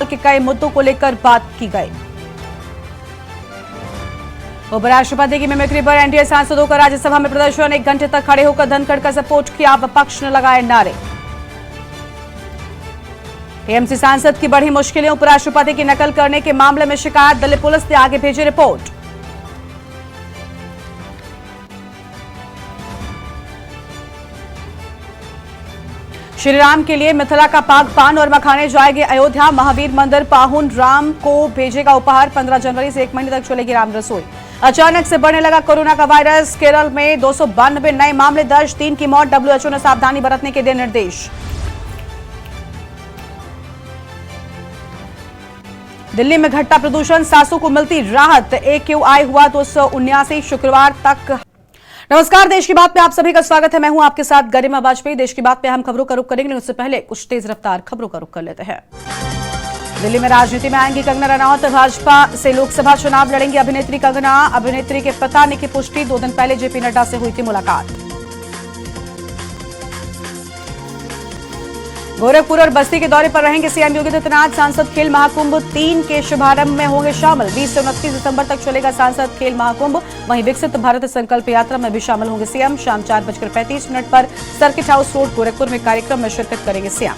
के कई मुद्दों को लेकर बात की गई। उपराष्ट्रपति की मिमिक्री पर एनडीए सांसदों का राज्यसभा में प्रदर्शन, 1 घंटे तक खड़े होकर धनखड़ का सपोर्ट किया, विपक्ष ने लगाए नारे। टीएमसी सांसद की बढ़ी मुश्किलें, उपराष्ट्रपति की नकल करने के मामले में शिकायत, दिल्ली पुलिस ने आगे भेजी रिपोर्ट। श्री राम के लिए मिथिला का पाक पान और मखाने जाएंगे अयोध्या, महावीर मंदिर पाहुन राम को भेजेगा उपहार, 15 जनवरी से 1 महीने तक चलेगी राम रसोई। अचानक से बढ़ने लगा कोरोना का वायरस, केरल में 292 नए मामले दर्ज, 3 की मौत, डब्ल्यूएचओ ने सावधानी बरतने के दिए निर्देश। दिल्ली में घटता प्रदूषण, सांसों को मिलती राहत, AQI हुआ 279 शुक्रवार तक। नमस्कार, देश की बात में आप सभी का स्वागत है। मैं हूं आपके साथ गरिमा वाजपेयी। देश की बात में हम खबरों का रुख करेंगे, उससे पहले कुछ तेज रफ्तार खबरों का रुख कर लेते हैं। दिल्ली में राजनीति में आएंगी कंगना रनौत, भाजपा से लोकसभा चुनाव लड़ेंगी अभिनेत्री कंगना। अभिनेत्री के पिता ने की पुष्टि, 2 दिन पहले जेपी नड्डा से हुई थी मुलाकात। गोरखपुर और बस्ती के दौरे पर रहेंगे सीएम योगी आदित्यनाथ। सांसद खेल महाकुंभ 3 के शुभारंभ में होंगे शामिल, 20 से 29 दिसंबर तक चलेगा सांसद खेल महाकुंभ। वहीं विकसित भारत संकल्प यात्रा में भी शामिल होंगे सीएम। शाम 4:35 पर सर्किट हाउस रोड गोरखपुर में कार्यक्रम में शिरकत करेंगे सीएम।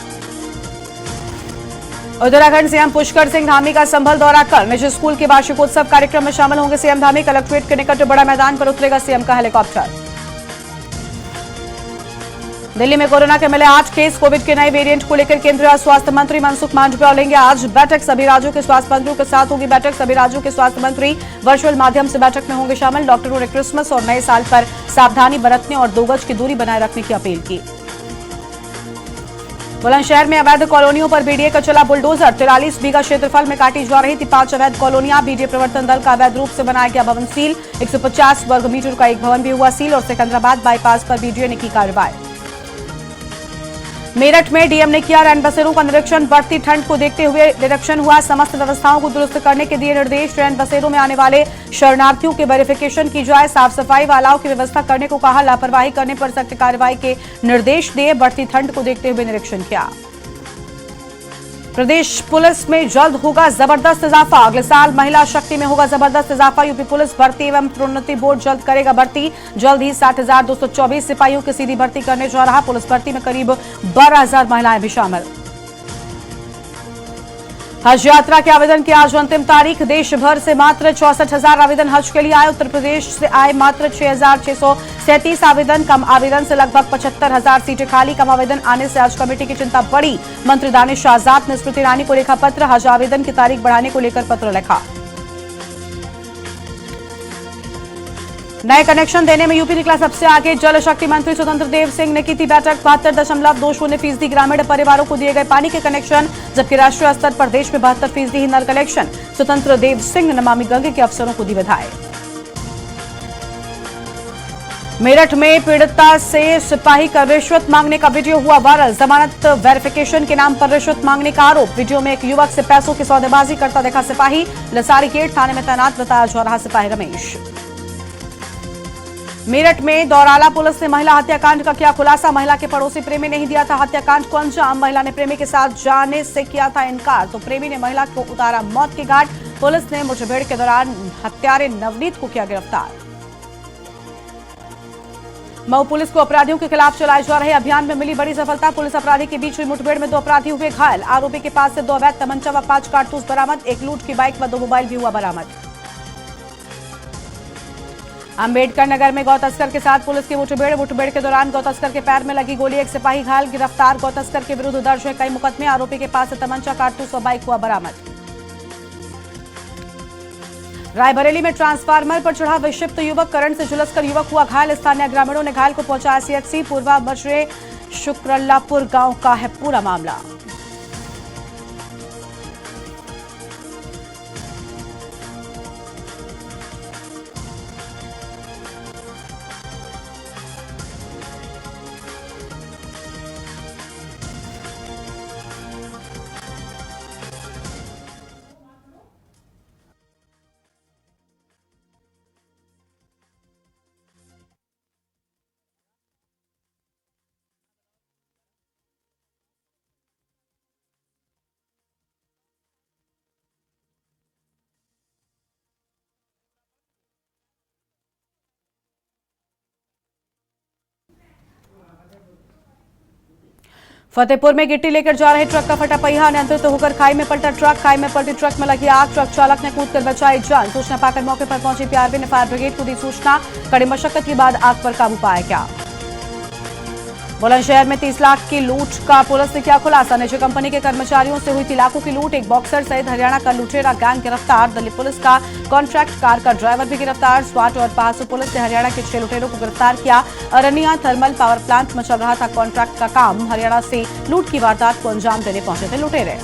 उत्तराखंड सीएम पुष्कर सिंह धामी का संभल दौरा कर निजी स्कूल के वार्षिकोत्सव कार्यक्रम में शामिल होंगे सीएम धामी। कलेक्ट्रेट के निकट बड़ा मैदान पर उतरेगा सीएम का हेलीकॉप्टर। दिल्ली में कोरोना के मिले 8 केस, कोविड के नए वेरिएंट को लेकर केंद्रीय स्वास्थ्य मंत्री मनसुख मांडविया लेंगे आज बैठक। सभी राज्यों के स्वास्थ्य मंत्रियों के साथ होगी बैठक। सभी राज्यों के स्वास्थ्य मंत्री वर्चुअल माध्यम से बैठक में होंगे शामिल। डॉक्टरों ने क्रिसमस और नए साल पर सावधानी बरतने और 2 गज की दूरी बनाए रखने की अपील की। बुलंदशहर में अवैध कॉलोनियों पर बीडीए का चला बुलडोजर, 43 बीघा क्षेत्रफल में काटी जा रही थी 5 अवैध कॉलोनियां। बीडीए प्रवर्तन दल का अवैध रूप से बनाया गया भवन सील, 150 वर्ग मीटर का एक भवन भी हुआ सील। और सिकंदराबाद बाईपास पर बीडीए ने की कार्रवाई। मेरठ में डीएम ने किया रैन बसेरों का निरीक्षण, बढ़ती ठंड को देखते हुए निरीक्षण हुआ, समस्त व्यवस्थाओं को दुरुस्त करने के दिए निर्देश। रैन बसेरों में आने वाले शरणार्थियों के वेरिफिकेशन की जाए, साफ सफाई व अलाव की व्यवस्था करने को कहा, लापरवाही करने पर सख्त कार्रवाई के निर्देश दिए। बढ़ती ठंड को देखते हुए निरीक्षण किया। प्रदेश पुलिस में जल्द होगा जबरदस्त इजाफा, अगले साल महिला शक्ति में होगा जबरदस्त इजाफा। यूपी पुलिस भर्ती एवं प्रोन्नति बोर्ड जल्द करेगा भर्ती, जल्द ही 60,224 सिपाहियों की सीधी भर्ती करने जा रहा। पुलिस भर्ती में करीब 12,000 महिलाएं भी शामिल। हज यात्रा के आवेदन की आज अंतिम तारीख, देश भर से मात्र 64,000 आवेदन हज के लिए आए। उत्तर प्रदेश से आए मात्र 6,637 आवेदन, कम आवेदन से लगभग 75,000 सीटें खाली। कम आवेदन आने से हज कमेटी की चिंता बढ़ी, मंत्री दानिश आजाद ने स्मृति ईरानी को लिखा पत्र, हज आवेदन की तारीख बढ़ाने को लेकर पत्र लिखा। नए कनेक्शन देने में यूपी निकला सबसे आगे, जल शक्ति मंत्री स्वतंत्र देव सिंह ने की थी बैठक। 72.20% ग्रामीण परिवारों को दिए गए पानी के कनेक्शन, जबकि राष्ट्रीय स्तर पर देश में 72% ही नल कनेक्शन। स्वतंत्र देव सिंह ने नमामि गंगे के अफसरों को दी बधाई। मेरठ में पीड़िता से सिपाही का रिश्वत मांगने का वीडियो हुआ वायरल, जमानत वेरिफिकेशन के नाम पर रिश्वत मांगने का आरोप। वीडियो में एक युवक से पैसों की सौदेबाजी करता देखा सिपाही, लसारी गेट थाने में तैनात बताया जा रहा सिपाही रमेश। मेरठ में दौराला पुलिस ने महिला हत्याकांड का किया खुलासा, महिला के पड़ोसी प्रेमी ने ही दिया था हत्याकांड को अंजाम। महिला ने प्रेमी के साथ जाने से किया था इनकार, तो प्रेमी ने महिला को उतारा मौत के घाट। पुलिस ने मुठभेड़ के दौरान हत्यारे नवनीत को किया गिरफ्तार। मऊ पुलिस को अपराधियों के खिलाफ चलाए जा रहे अभियान में मिली बड़ी सफलता, पुलिस अपराधी के बीच हुई मुठभेड़ में 2 अपराधी हुए घायल। आरोपी के पास से 2 अवैध तमंचा व 5 कारतूस बरामद, एक लूट की बाइक व 2 मोबाइल भी हुआ बरामद। अंबेडकर नगर में गौ तस्कर के साथ पुलिस की मुठभेड़ के दौरान गौ तस्कर के पैर में लगी गोली, एक सिपाही घायल, गिरफ्तार। गौ तस्कर के विरुद्ध दर्ज है कई मुकदमे, आरोपी के पास से तमंचा कारतूस और बाइक हुआ बरामद। रायबरेली में ट्रांसफार्मर पर चढ़ा विक्षिप्त युवक, करंट से झुलसकर युवक हुआ घायल। स्थानीय ग्रामीणों ने घायल को पहुंचाया सीएचसी। पूर्वा मशरे शुक्रल्लापुर गांव का है पूरा मामला। फतेहपुर में गिट्टी लेकर जा रहे ट्रक का फटा पहिया, अनियंत्रित होकर खाई में पलटा ट्रक। खाई में पलटी ट्रक में लगी आग, ट्रक चालक ने कूदकर बचाई जान। सूचना पाकर मौके पर पहुंची पीआरबी ने फायर ब्रिगेड को दी सूचना। कड़ी मशक्कत के बाद आग पर काबू पाया गया। बुलंदशहर में 30 लाख की लूट का पुलिस ने किया खुलासा। निजी कंपनी के कर्मचारियों से हुई थी लाखों की लूट। एक बॉक्सर सहित हरियाणा का लुटेरा गैंग गिरफ्तार। दिल्ली पुलिस का कॉन्ट्रैक्ट कार का ड्राइवर भी गिरफ्तार। स्वाट और पहासू पुलिस ने हरियाणा के 6 लुटेरों को गिरफ्तार किया। अरनिया थर्मल पावर प्लांट में चल रहा था कॉन्ट्रैक्ट का काम। हरियाणा से लूट की वारदात को अंजाम देने पहुंचे थे लुटेरे।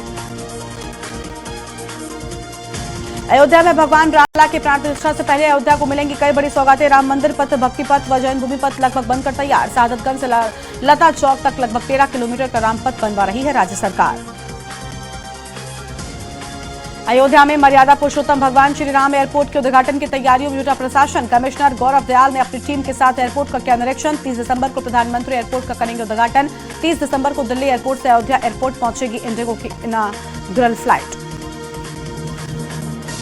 अयोध्या में भगवान रामलला के प्राण प्रतिष्ठा से पहले अयोध्या को मिलेंगी कई बड़ी सौगातें। राम मंदिर पथ, भक्ति पथ व जैनभूमि पथ लगभग बनकर तैयार। सादतगंज से लता चौक तक लगभग 13 किलोमीटर का राम पथ बनवा रही है राज्य सरकार। अयोध्या में मर्यादा पुरुषोत्तम भगवान श्री राम एयरपोर्ट के उद्घाटन की तैयारियों में जुटा प्रशासन। कमिश्नर गौरव दयाल ने अपनी टीम के साथ एयरपोर्ट का किया निरीक्षण। 30 दिसंबर को प्रधानमंत्री एयरपोर्ट का करेंगे उद्घाटन। 30 दिसंबर को दिल्ली एयरपोर्ट से अयोध्या एयरपोर्ट पहुंचेगी इंडिगो की इनॉग्रल फ्लाइट।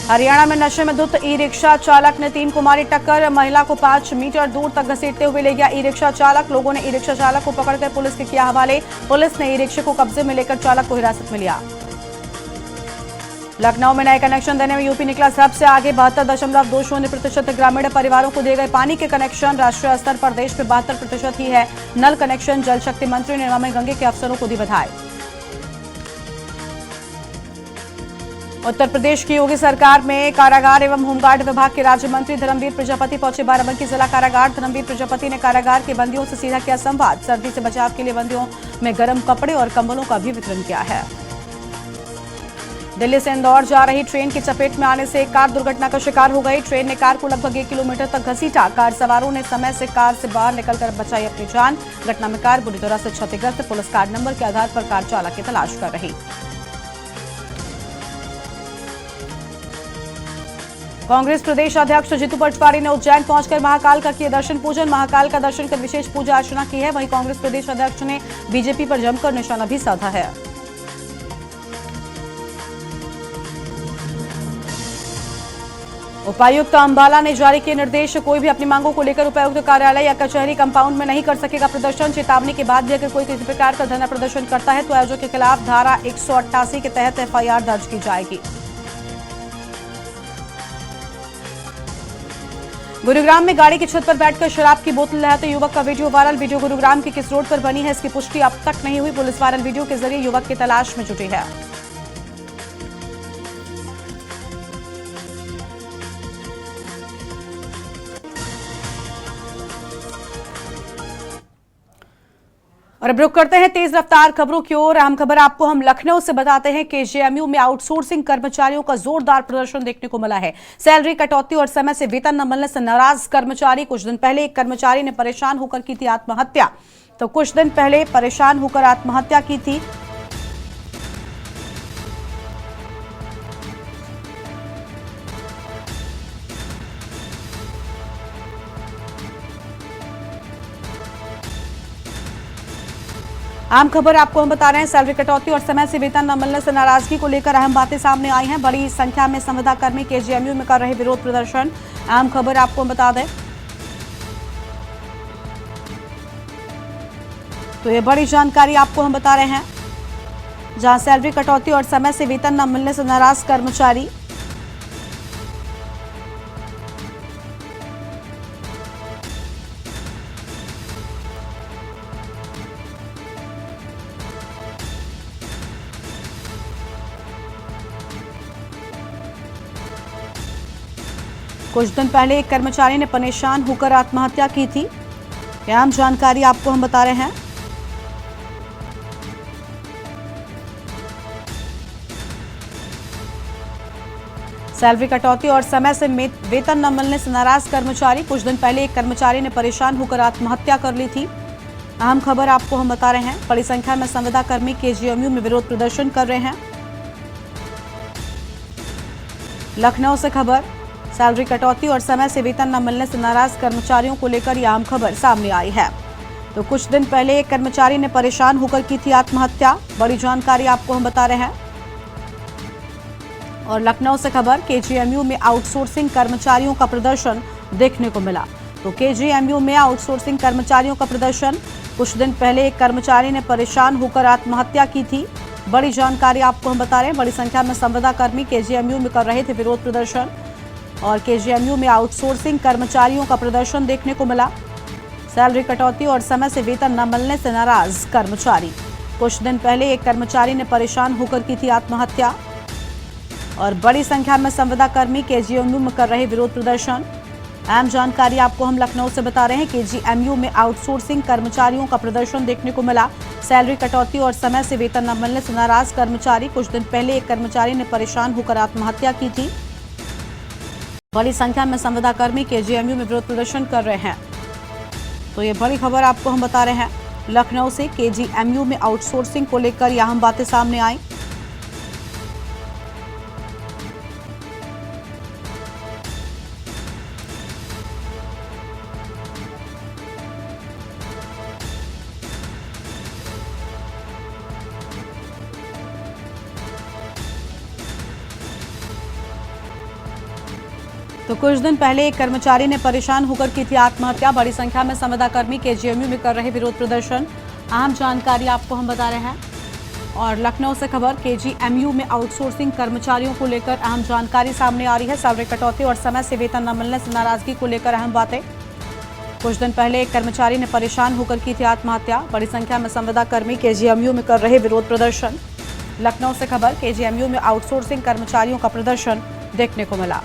हरियाणा में नशे में धुत ई रिक्शा चालक ने 3 को मारी टक्कर। महिला को 5 मीटर दूर तक घसीटते हुए ले गया ई रिक्शा चालक। लोगों ने ई रिक्शा चालक को पकड़कर पुलिस के किया हवाले। पुलिस ने ई रिक्शे को कब्जे में लेकर चालक को हिरासत में लिया। लखनऊ में नए कनेक्शन देने में यूपी निकला सबसे आगे। 72.20% ग्रामीण परिवारों को दिए गए पानी के कनेक्शन। राष्ट्रीय स्तर पर देश में 72% ही है नल कनेक्शन। जल शक्ति मंत्री ने नमामि गंगे के अफसरों को दी बधाई। उत्तर प्रदेश की योगी सरकार में कारागार एवं होमगार्ड विभाग के राज्य मंत्री धर्मवीर प्रजापति पहुंचे बाराबंकी जिला कारागार। धर्मवीर प्रजापति ने कारागार के बंदियों से सीधा किया संवाद। सर्दी से बचाव के लिए बंदियों में गर्म कपड़े और कंबलों का भी वितरण किया है। दिल्ली से इंदौर जा रही ट्रेन की चपेट में आने से एक कार दुर्घटना का शिकार हो गई। ट्रेन ने कार को लगभग 1 किलोमीटर तक घसीटा। कार सवारों ने समय से कार से बाहर निकलकर बचाई अपनी जान। घटना में कार बुरी तरह से क्षतिग्रस्त। पुलिस कार नंबर के आधार पर कार चालक की तलाश कर रही। कांग्रेस प्रदेश अध्यक्ष जीतू पटवारी ने उज्जैन पहुंचकर महाकाल का किया दर्शन पूजन। महाकाल का दर्शन कर विशेष पूजा अर्चना की है। वहीं कांग्रेस प्रदेश अध्यक्ष ने बीजेपी पर जमकर निशाना भी साधा है। उपायुक्त अंबाला ने जारी किए निर्देश। कोई भी अपनी मांगों को लेकर उपायुक्त कार्यालय या कचहरी कंपाउंड में नहीं कर सकेगा प्रदर्शन। चेतावनी के बाद भी अगर कोई किसी प्रकार का धरना प्रदर्शन करता है तो आयोजक के खिलाफ धारा 188 के तहत एफआईआर दर्ज की जाएगी। गुरुग्राम में गाड़ी की छत पर बैठकर शराब की बोतल लहराते युवक का वीडियो वायरल। वीडियो गुरुग्राम की किस रोड पर बनी है इसकी पुष्टि अब तक नहीं हुई। पुलिस वायरल वीडियो के जरिए युवक की तलाश में जुटी है। और अब रुक करते हैं तेज रफ्तार खबरों की ओर। अहम खबर आपको हम लखनऊ से बताते हैं कि जेएमयू में आउटसोर्सिंग कर्मचारियों का जोरदार प्रदर्शन देखने को मिला है। सैलरी कटौती और समय से वेतन न मिलने से नाराज कर्मचारी। कुछ दिन पहले एक कर्मचारी ने परेशान होकर की थी आत्महत्या। आम खबर आपको हम बता रहे हैं, सैलरी कटौती और समय से वेतन न मिलने से नाराजगी को लेकर अहम बातें सामने आई हैं। बड़ी संख्या में संविदा कर्मी के जेएमयू में कर रहे विरोध प्रदर्शन। आम खबर आपको हम बता दें तो ये बड़ी जानकारी आपको हम बता रहे हैं, जहां सैलरी कटौती और समय से वेतन न मिलने से नाराज कर्मचारी। कुछ दिन पहले एक कर्मचारी ने परेशान होकर आत्महत्या की थी। यह अहम जानकारी आपको हम बता रहे हैं। सैलरी कटौती और समय से वेतन न मिलने से नाराज कर्मचारी। कुछ दिन पहले एक कर्मचारी ने परेशान होकर आत्महत्या कर ली थी। अहम खबर आपको हम बता रहे हैं, बड़ी संख्या में संविदा कर्मी के जेएमयू में विरोध प्रदर्शन कर रहे हैं। लखनऊ से खबर, सैलरी कटौती और समय से वेतन न मिलने से नाराज कर्मचारियों को लेकर यह आम खबर सामने आई है। तो कुछ दिन पहले एक कर्मचारी ने परेशान होकर की थी आत्महत्या। बड़ी जानकारी आपको हम बता रहे हैं। और लखनऊ से खबर, केजीएमयू में आउटसोर्सिंग कर्मचारियों का प्रदर्शन देखने को मिला। तो केजीएमयू में आउटसोर्सिंग कर्मचारियों का प्रदर्शन। कुछ दिन पहले एक कर्मचारी ने परेशान होकर आत्महत्या की थी। बड़ी जानकारी आपको हम बता रहे हैं। बड़ी संख्या में संविदा कर्मी केजीएमयू में कर रहे थे विरोध प्रदर्शन और केजीएमयू में आउटसोर्सिंग कर्मचारियों का प्रदर्शन देखने को मिला। सैलरी कटौती और समय से वेतन न मिलने से नाराज कर्मचारी। कुछ दिन पहले एक कर्मचारी ने परेशान होकर की थी आत्महत्या और बड़ी संख्या में संविदा कर्मी केजीएमयू में कर रहे विरोध प्रदर्शन। अहम जानकारी आपको हम लखनऊ से बता रहे हैं। केजीएमयू में आउटसोर्सिंग कर्मचारियों का प्रदर्शन देखने को मिला। सैलरी कटौती और समय से वेतन न मिलने से नाराज कर्मचारी। कुछ दिन पहले एक कर्मचारी ने परेशान होकर आत्महत्या की थी। बड़ी संख्या में संविदा कर्मी केजीएमयू में विरोध प्रदर्शन कर रहे हैं। तो ये बड़ी खबर आपको हम बता रहे हैं लखनऊ से। केजीएमयू में आउटसोर्सिंग को लेकर यह अहम बातें सामने आई। तो कुछ दिन पहले एक कर्मचारी ने परेशान होकर की थी आत्महत्या। बड़ी संख्या में संविदा कर्मी केजीएमयू में कर रहे विरोध प्रदर्शन। अहम जानकारी आपको हम बता रहे हैं और लखनऊ से खबर। केजीएमयू में आउटसोर्सिंग कर्मचारियों को लेकर अहम जानकारी सामने आ रही है। सैलरी कटौती और समय से वेतन न मिलने से नाराजगी को लेकर अहम बातें। कुछ दिन पहले एक कर्मचारी ने परेशान होकर की थी आत्महत्या। बड़ी संख्या में संविदा कर्मी केजीएमयू में कर रहे विरोध प्रदर्शन। लखनऊ से खबर। केजीएमयू में आउटसोर्सिंग कर्मचारियों का प्रदर्शन देखने को मिला।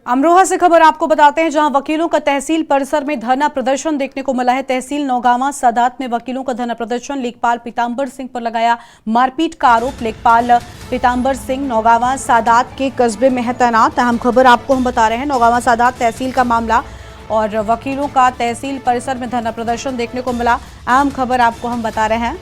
अमरोहा से खबर आपको बताते हैं, जहां वकीलों का तहसील परिसर में धरना प्रदर्शन देखने को मिला है। तहसील नौगांवा सादात में वकीलों का धरना प्रदर्शन। लेखपाल पीतांबर सिंह पर लगाया मारपीट का आरोप। लेखपाल पीतांबर सिंह नौगांवा सादात के कस्बे में है तैनात। अहम खबर आपको हम बता रहे हैं। नौगांवा सादात तहसील का मामला और वकीलों का तहसील परिसर में धरना प्रदर्शन देखने को मिला। अहम खबर आपको हम बता रहे हैं।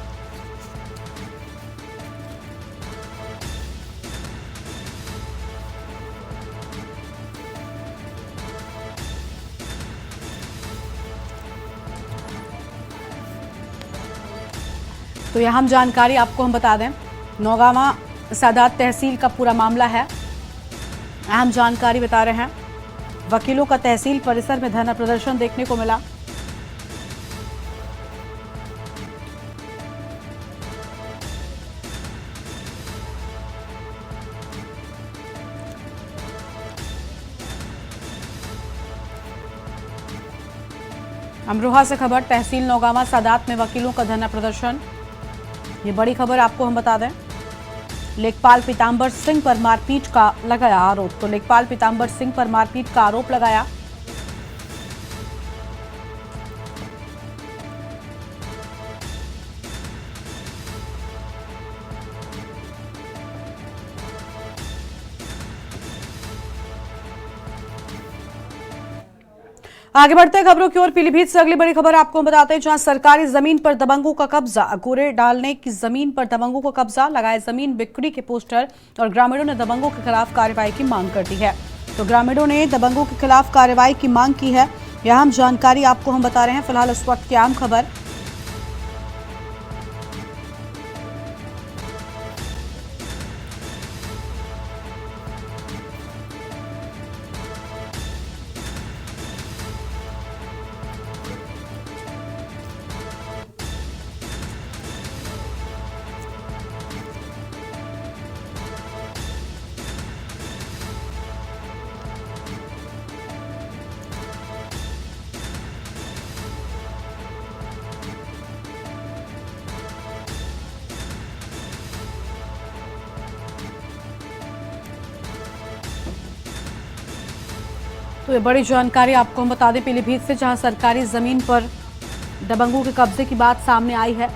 तो यह हम जानकारी आपको हम बता दें। नौगांवा सादात तहसील का पूरा मामला है। अहम जानकारी बता रहे हैं। वकीलों का तहसील परिसर में धरना प्रदर्शन देखने को मिला। अमरोहा से खबर। तहसील नौगांवा सादात में वकीलों का धरना प्रदर्शन। ये बड़ी खबर आपको हम बता दें। लेखपाल पीतांबर सिंह पर मारपीट का लगाया आरोप। तो लेखपाल पीतांबर सिंह पर मारपीट का आरोप लगाया। आगे बढ़ते हैं खबरों की ओर। पीलीभीत से अगली बड़ी खबर आपको बताते हैं, जहां सरकारी जमीन पर दबंगों का कब्जा। कूड़े डालने की जमीन पर दबंगों का कब्जा। लगाए जमीन बिक्री के पोस्टर और ग्रामीणों ने दबंगों के खिलाफ कार्रवाई की मांग कर दी है। तो ग्रामीणों ने दबंगों के खिलाफ कार्रवाई की मांग की है। यह अहम जानकारी आपको हम बता रहे हैं। फिलहाल इस वक्त की अहम खबर। तो ये बड़ी जानकारी आपको हम बता दें पीलीभीत से, जहां सरकारी जमीन पर दबंगों के कब्जे की बात सामने आई है।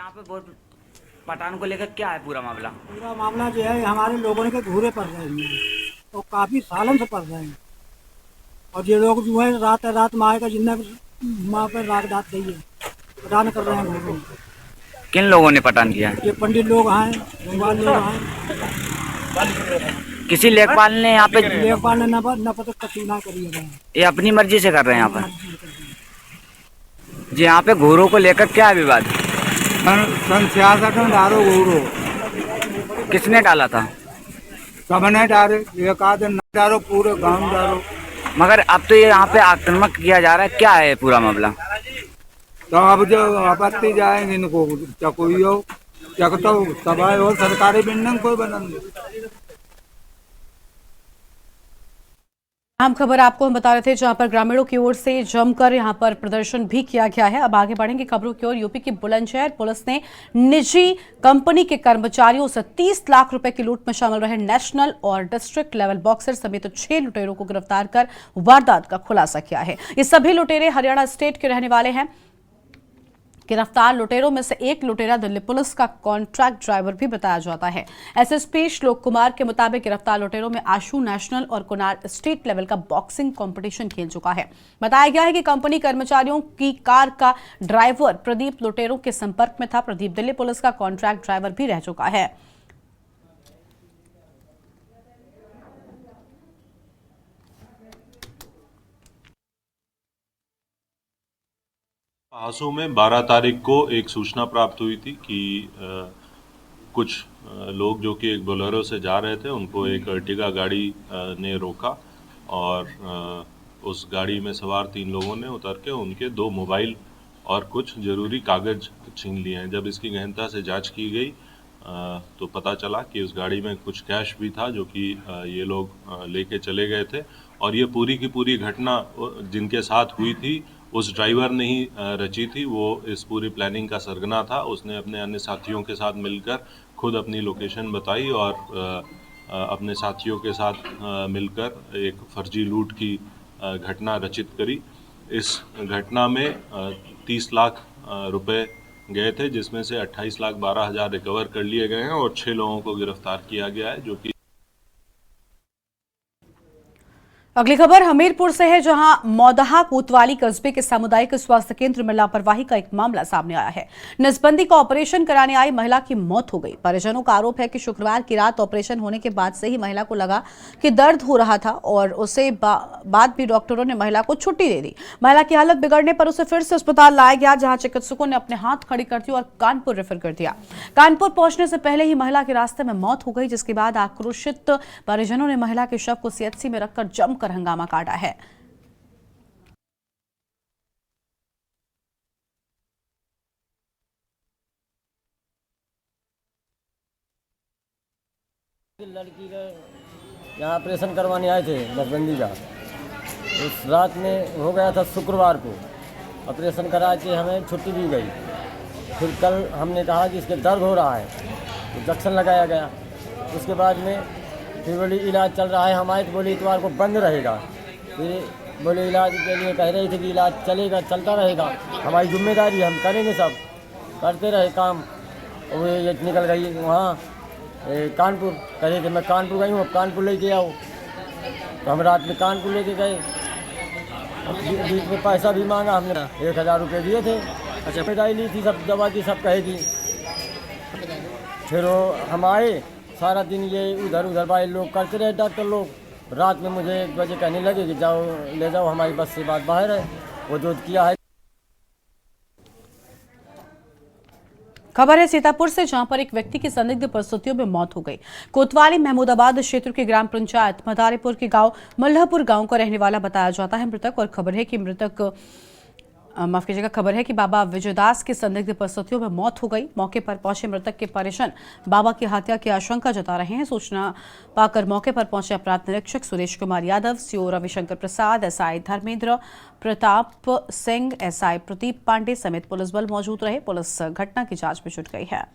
यहाँ पे बहुत पठान को लेकर क्या है पूरा मामला? पूरा मामला जो है हमारे लोगों के घूरे पड़ रहे हैं और काफ़ी सालन से पड़ रहे हैं। और ये लोग जो है रात में आएगा जिन्ना माँ पर रात रात गई है पठान कर रहे हैं घूरों को। किन लोगों ने पठान किया है? ये पंडित लोग हैं, भगवान लोग हैं। किसी लेखपाल ने यहाँ पे लेखपाल ने न पता कसूना करी है। ये अपनी मर्जी से कर रहे हैं यहाँ पर जी? यहाँ पे घोरों को लेकर क्या है विवाद? सन 66 में डारो घोरो किसने डाला था? सबने डारे, एक आदमी न डारो, पूरे गांव डारो। मगर अब तो ये यहाँ पे आक्रामक किया जा रहा है, क्या है पूरा मामला? तो अब जो आपत्ति जाएंगे इनको चकोइयो चकतो सभाए हो सरकारी बिल्डिंग कोई बनन। अहम खबर आपको हम बता रहे थे जहां पर ग्रामीणों की ओर से जमकर यहां पर प्रदर्शन भी किया गया है। अब आगे बढ़ेंगे खबरों की ओर। यूपी की बुलंदशहर पुलिस ने निजी कंपनी के कर्मचारियों से 30 लाख रुपए की लूट में शामिल रहे नेशनल और डिस्ट्रिक्ट लेवल बॉक्सर समेत 6 लुटेरों को गिरफ्तार कर वारदात का खुलासा किया है। ये सभी लुटेरे हरियाणा स्टेट के रहने वाले हैं। गिरफ्तार लुटेरों में से एक लुटेरा दिल्ली पुलिस का कॉन्ट्रैक्ट ड्राइवर भी बताया जाता है। एसएसपी श्लोक कुमार के मुताबिक गिरफ्तार लुटेरों में आशु नेशनल और कुनार स्टेट लेवल का बॉक्सिंग कंपटीशन खेल चुका है। बताया गया है कि कंपनी कर्मचारियों की कार का ड्राइवर प्रदीप लुटेरों के संपर्क में था। प्रदीप दिल्ली पुलिस का कॉन्ट्रैक्ट ड्राइवर भी रह चुका है। आसू में 12 तारीख को एक सूचना प्राप्त हुई थी कि कुछ लोग जो कि एक बोलेरो से जा रहे थे, उनको एक अर्टिगा गाड़ी ने रोका और उस गाड़ी में सवार 3 लोगों ने उतर के उनके 2 मोबाइल और कुछ ज़रूरी कागज़ छीन लिए हैं। जब इसकी गहनता से जांच की गई तो पता चला कि उस गाड़ी में कुछ कैश भी था जो कि ये लोग लेके चले गए थे। और ये पूरी की पूरी घटना जिनके साथ हुई थी उस ड्राइवर ने ही रची थी। वो इस पूरी प्लानिंग का सरगना था। उसने अपने अन्य साथियों के साथ मिलकर खुद अपनी लोकेशन बताई और अपने साथियों के साथ मिलकर एक फर्जी लूट की घटना रचित करी। इस घटना में 30 लाख रुपए गए थे, जिसमें से 28,12,000 रिकवर कर लिए गए हैं और 6 लोगों को गिरफ्तार किया गया है। जो कि अगली खबर हमीरपुर से है, जहां मौदहा कोतवाली कस्बे के सामुदायिक स्वास्थ्य केंद्र में लापरवाही का एक मामला सामने आया है। नसबंदी का ऑपरेशन कराने आई महिला की मौत हो गई। परिजनों का आरोप है कि शुक्रवार की रात ऑपरेशन होने के बाद से ही महिला को लगा कि दर्द हो रहा था और उसे बाद भी डॉक्टरों ने महिला को छुट्टी दे दी। महिला की हालत बिगड़ने पर उसे फिर से अस्पताल लाया गया, जहां चिकित्सकों ने अपने हाथ खड़ी कर दिए और कानपुर रेफर कर दिया। कानपुर पहुंचने से पहले ही महिला के रास्ते में मौत हो गई, जिसके बाद आक्रोशित परिजनों ने महिला के शव को सीएचसी में रखकर जमकर हंगामा काटा है। लड़की का यहाँ ऑपरेशन करवाने आए थे नसबंदी का। उस रात में हो गया था शुक्रवार को, ऑपरेशन करा के हमें छुट्टी दी गई। फिर कल हमने कहा कि इसके दर्द हो रहा है तो इंजेक्शन लगाया गया। उसके बाद में फिर बोली इलाज चल रहा है। हम आए तो बोले इतवार को बंद रहेगा। फिर बोले इलाज के लिए कह रहे थे कि इलाज चलेगा, चलता रहेगा, हमारी जिम्मेदारी, हम करेंगे, सब करते रहे काम। वो ये निकल गई वहाँ कानपुर, कह रहे थे मैं कानपुर गई हूँ, अब कानपुर लेके आओ। तो हम रात में कानपुर लेके गए। बीच में पैसा भी मांगा हमने, 1,000 रुपये दिए थे। अच्छा, जिम्मेदारी ली थी, सब दवा की सब कहेगी। फिर हम आए, सारा दिन ये उधर उधर भाई लोग करते रहे, डॉक्टर लोग। रात में मुझे 1 बजे कहने लगे कि जाओ ले जाओ, हमारी बस से बात बाहर है। वो जो किया है। खबर है सीतापुर से, जहां पर एक व्यक्ति की संदिग्ध परिस्थितियों में मौत हो गई। कोतवाली महमूदाबाद क्षेत्र के ग्राम पंचायत मदारीपुर के गांव मल्लापुर गांव का रहने वाला बताया जाता है मृतक। और खबर है कि खबर है कि बाबा विजयदास की संदिग्ध परिस्थितियों में मौत हो गई। मौके पर पहुंचे मृतक के परिजन बाबा की हत्या की आशंका जता रहे हैं। सूचना पाकर मौके पर पहुंचे अपराध निरीक्षक सुरेश कुमार यादव, सीओ रविशंकर प्रसाद, एसआई धर्मेंद्र प्रताप सिंह, एसआई प्रदीप पांडे समेत पुलिस बल मौजूद रहे। पुलिस घटना की जांच में जुट गई है।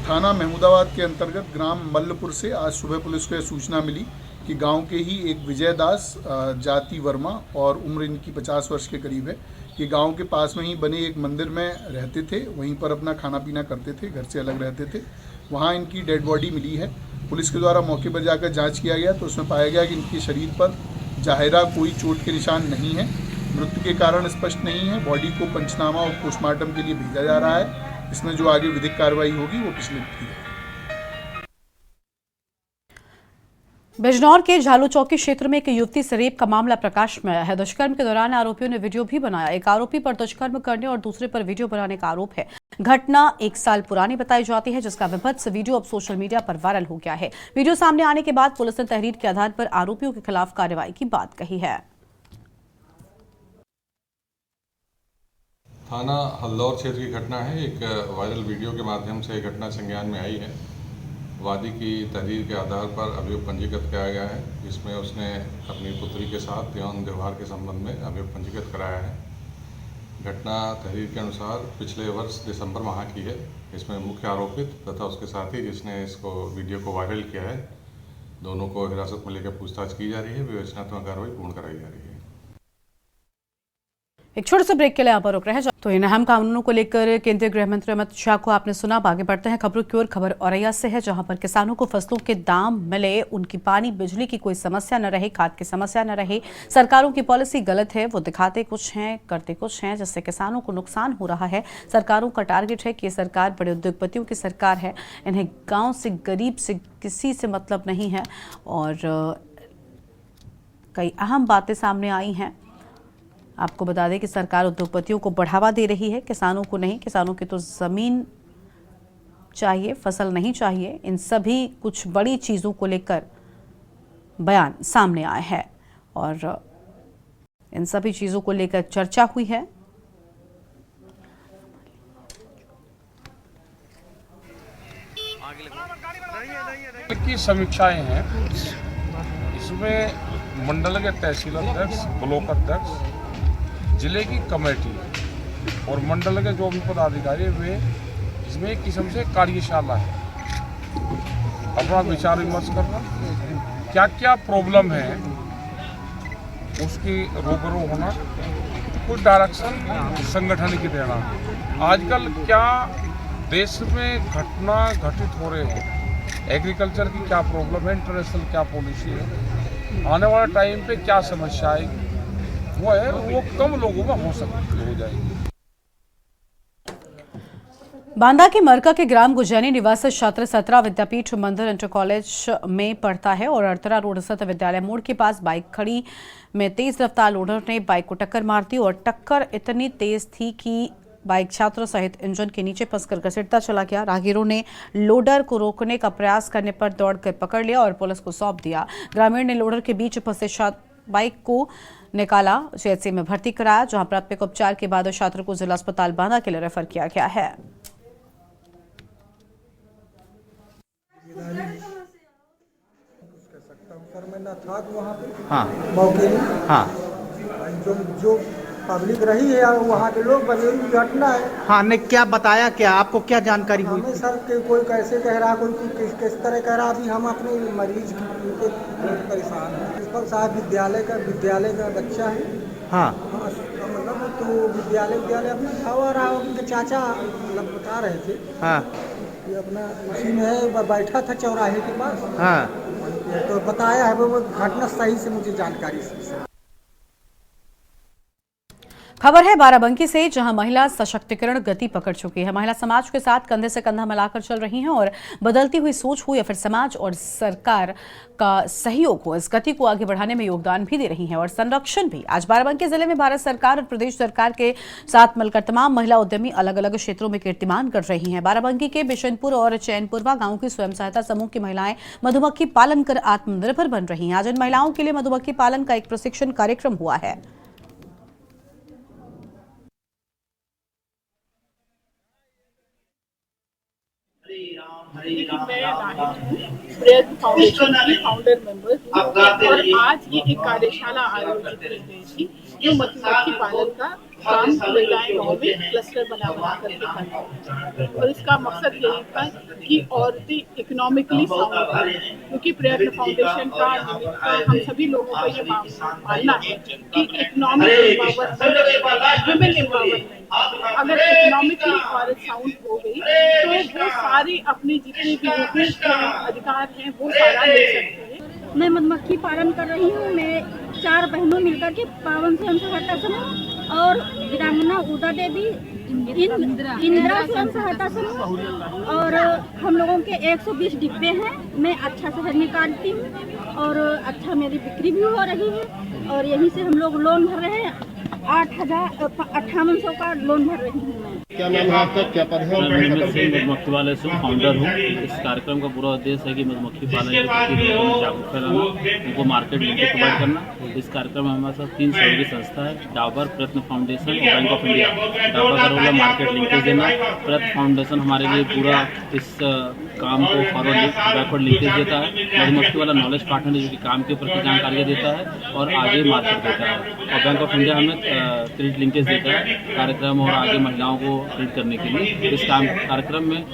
थाना महमूदाबाद के अंतर्गत ग्राम मल्लपुर से आज सुबह पुलिस को यह सूचना मिली कि कि गांव के ही एक विजय दास जाति वर्मा और उम्र इनकी 50 वर्ष के करीब है। ये गांव के पास में ही बने एक मंदिर में रहते थे, वहीं पर अपना खाना पीना करते थे, घर से अलग रहते थे। वहाँ इनकी डेड बॉडी मिली है। पुलिस के द्वारा मौके पर जाकर जांच किया गया तो उसमें पाया गया कि इनके शरीर पर ज़ाहिरा कोई चोट के निशान नहीं है। मृत्यु के कारण स्पष्ट नहीं है। बॉडी को पंचनामा और पोस्टमार्टम के लिए भेजा जा रहा है। इसमें जो आगे विधिक कार्रवाई होगी वो पिछले की जाएगी। बिजनौर के झालू चौकी क्षेत्र में एक युवती से रेप का मामला प्रकाश में आया है। दुष्कर्म के दौरान आरोपियों ने वीडियो भी बनाया। एक आरोपी पर दुष्कर्म करने और दूसरे पर वीडियो बनाने का आरोप है। घटना 1 साल पुरानी बताई जाती है, जिसका विभत्स वीडियो अब सोशल मीडिया पर वायरल हो गया है। वीडियो सामने आने के बाद पुलिस ने तहरीर के आधार पर आरोपियों के खिलाफ कार्रवाई की बात कही है। थाना हल्दौर क्षेत्र की घटना है। एक वायरल वीडियो के माध्यम से घटना संज्ञान में आई है। वादी की तहरीर के आधार पर अभियोग पंजीकृत किया गया है, जिसमें उसने अपनी पुत्री के साथ यौन व्यवहार के संबंध में अभियोग पंजीकृत कराया है। घटना तहरीर के अनुसार पिछले वर्ष दिसंबर माह की है। इसमें मुख्य आरोपित तथा उसके साथी जिसने इसको वीडियो को वायरल किया है, दोनों को हिरासत में लेकर पूछताछ की जा रही है। विवेचनात्मक कार्रवाई पूर्ण कराई जा रही है। एक छोटे से ब्रेक के लिए आप रुक रहे हैं। तो इन अहम कानूनों को लेकर केंद्रीय गृह मंत्री अमित शाह को आपने सुना। आगे बढ़ते हैं खबरों की ओर। खबर औरैया से है, जहां पर किसानों को फसलों के दाम मिले, उनकी पानी बिजली की कोई समस्या न रहे, खाद की समस्या न रहे। सरकारों की पॉलिसी गलत है, वो दिखाते कुछ हैं करते कुछ हैं, जिससे किसानों को नुकसान हो रहा है। सरकारों का टारगेट है कि ये सरकार बड़े उद्योगपतियों की सरकार है, इन्हें गाँव से गरीब से किसी से मतलब नहीं है। और कई अहम बातें सामने आई हैं। आपको बता दें कि सरकार उद्योगपतियों को बढ़ावा दे रही है, किसानों को नहीं। किसानों की तो ज़मीन चाहिए, फसल नहीं चाहिए। इन सभी कुछ बड़ी चीज़ों को लेकर बयान सामने आए हैं और इन सभी चीज़ों को लेकर चर्चा हुई है। की समीक्षाएं हैं। इसमें मंडल के तहसील अध्यक्ष, ब्लॉक अध्यक्ष, जिले की कमेटी और मंडल के जो भी पदाधिकारी वे इसमें एक किस्म से कार्यशाला है। अपना विचार विमर्श करना, क्या क्या प्रॉब्लम है उसकी रूबरू होना, कुछ डायरेक्शन संगठन की देना। आजकल क्या देश में घटना घटित हो रहे हैं, एग्रीकल्चर की क्या प्रॉब्लम है, इंटरनेशनल क्या पॉलिसी है, आने वाले टाइम पे क्या समस्या आएगी, वो है वो कम लोगों में हो जाएगी। बांदा के मरका के ग्राम गुजैनी निवासी छात्र 17 विद्यापीठ मंदिर इंटर कॉलेज में पढ़ता है और अड़तरा रोड स्थित विद्यालय मोड़ के पास बाइक खड़ी में तेज रफ्तार लोडर ने बाइक को टक्कर मार दी और टक्कर इतनी तेज थी कि बाइक छात्र सहित इंजन के नीचे फंसकर घसीटता चला गया। राहगीरों ने लोडर को रोकने का प्रयास करने पर दौड़कर पकड़ लिया और पुलिस को सौंप दिया। ग्रामीण ने लोडर के बीच फंसे बाइक को निकाला, सीएचसी में भर्ती कराया, जहां प्राथमिक उपचार के बाद छात्र को जिला अस्पताल बांदा के लिए रेफर किया गया है। सर मैं ना था वहाँ पे, हाँ मौके में, हाँ जो पब्लिक रही है और वहाँ के लोग बदली घटना है। हाँ ने क्या बताया, क्या आपको क्या जानकारी हुई? हमें सर के कोई कैसे कह रहा, कोई किस तरह कह रहा। अभी हम अपने मरीज के परेशान हैं। प्रिंसिपल साहब विद्यालय का बच्चा है। हाँ मतलब तो विद्यालय अपना था रहा, उनके चाचा मतलब बता रहे थे। हाँ ये अपना उसी में है, बैठा था चौराहे के पास। हाँ तो बताया है वो घटना सही से मुझे जानकारी से। खबर है बाराबंकी से, जहां महिला सशक्तिकरण गति पकड़ चुकी है। महिला समाज के साथ कंधे से कंधा मिलाकर चल रही हैं और बदलती हुई सोच हो या फिर समाज और सरकार का सहयोग हो, इस गति को आगे बढ़ाने में योगदान भी दे रही हैं और संरक्षण भी। आज बाराबंकी जिले में भारत सरकार और प्रदेश सरकार के साथ मिलकर तमाम महिला उद्यमी अलग अलग क्षेत्रों में कीर्तिमान कर रही हैं। बाराबंकी के बिशनपुर और चैनपुरवा गांव की स्वयं सहायता समूह की महिलाएं मधुमक्खी पालन कर आत्मनिर्भर बन रही हैं। आज इन महिलाओं के लिए मधुमक्खी पालन का एक प्रशिक्षण कार्यक्रम हुआ है। देखिए मैं राहिल फाउंडेशन की फाउंडर मेंबर हूँ और आज ये एक कार्यशाला आयोजित की गई थी जो मधुमक्खी पालन का काम महिलाएं गाँव में क्लस्टर बना करके करते हैं। और इसका मकसद यही था कि औरतें इकोनॉमिकली साउंड रहें, क्योंकि प्रयत्न फाउंडेशन का हम सभी लोगों का ये मानना है कि इकोनॉमिक एम्पावरमेंट, वुमेन एम्पावरमेंट, अगर इकोनॉमिकली औरत साउंड हो गई तो वो सारे अपने जितने भी हकूक हैं, अधिकार हैं, वो सारा ले सकते हैं। मैं मधुमक्खी पालन कर रही हूँ। मैं 4 बहनों मिलकर के पावन स्वयं सहायता समूह और वीरांगना उदा देवी इंदिरा स्वयं सहायता समूह, और हम लोगों के 120 डिब्बे हैं। मैं अच्छा शहर निकालती हूँ और अच्छा मेरी बिक्री भी हो रही है, और यहीं से हम लोग लोन भर रहे हैं। 5800 का लोन भर रही हूँ मैं। क्या नाम है आपका, क्या पद है? मधुमक्खी वाले से फाउंडर हूँ। इस कार्यक्रम का पूरा उद्देश्य है कि मधुमक्खी पालन के प्रति जागरूक फैलाना, उनको मार्केट लिंक प्रोवाइड करना। इस कार्यक्रम में हमारे साथ 3 सहयोगी संस्था है, डाबर, प्रयत्न फाउंडेशन और बैंक ऑफ इंडिया। डाबर का रोल है मार्केट लिंकेज देना, प्रयत्न फाउंडेशन हमारे लिए पूरा इस काम को फॉरवर्ड बैकवर्ड लिंकेज देता है, मधुमक्खी वाला नॉलेज पार्टनर जो कि काम के प्रति जानकारी देता है और आगे मार्केट देता है, और बैंक ऑफ इंडिया हमें क्रेडिट लिंकेज देता है कार्यक्रम और आगे महिलाओं को ट्रीट करने के लिए। इस कार्यक्रम में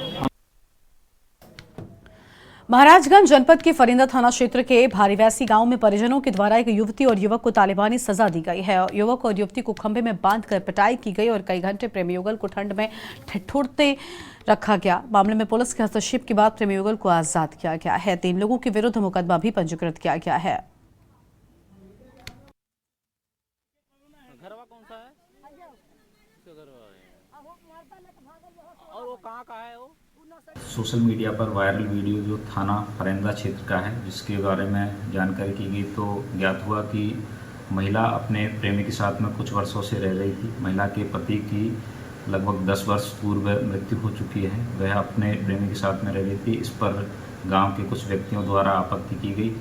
महाराजगंज जनपद के फरिंदा थाना क्षेत्र के भारीवैसी गांव में परिजनों के द्वारा एक युवती और युवक को तालिबानी सजा दी गई है। युवक और युवती को खंभे में बांधकर पिटाई की गई और कई घंटे प्रेमी युगल को ठंड में ठिठुरते रखा गया। मामले में पुलिस के हस्तक्षेप के बाद प्रेमी युगल को आजाद किया गया है। 3 लोगों के विरुद्ध मुकदमा भी पंजीकृत किया गया है। सोशल मीडिया पर वायरल वीडियो जो थाना फरिंदा क्षेत्र का है, जिसके बारे में जानकारी की गई तो ज्ञात हुआ कि महिला अपने प्रेमी के साथ में कुछ वर्षों से रह रही थी। महिला के पति की लगभग 10 वर्ष पूर्व मृत्यु हो चुकी है। वह अपने प्रेमी के साथ में रह रही थी। इस पर गांव के कुछ व्यक्तियों द्वारा आपत्ति की गई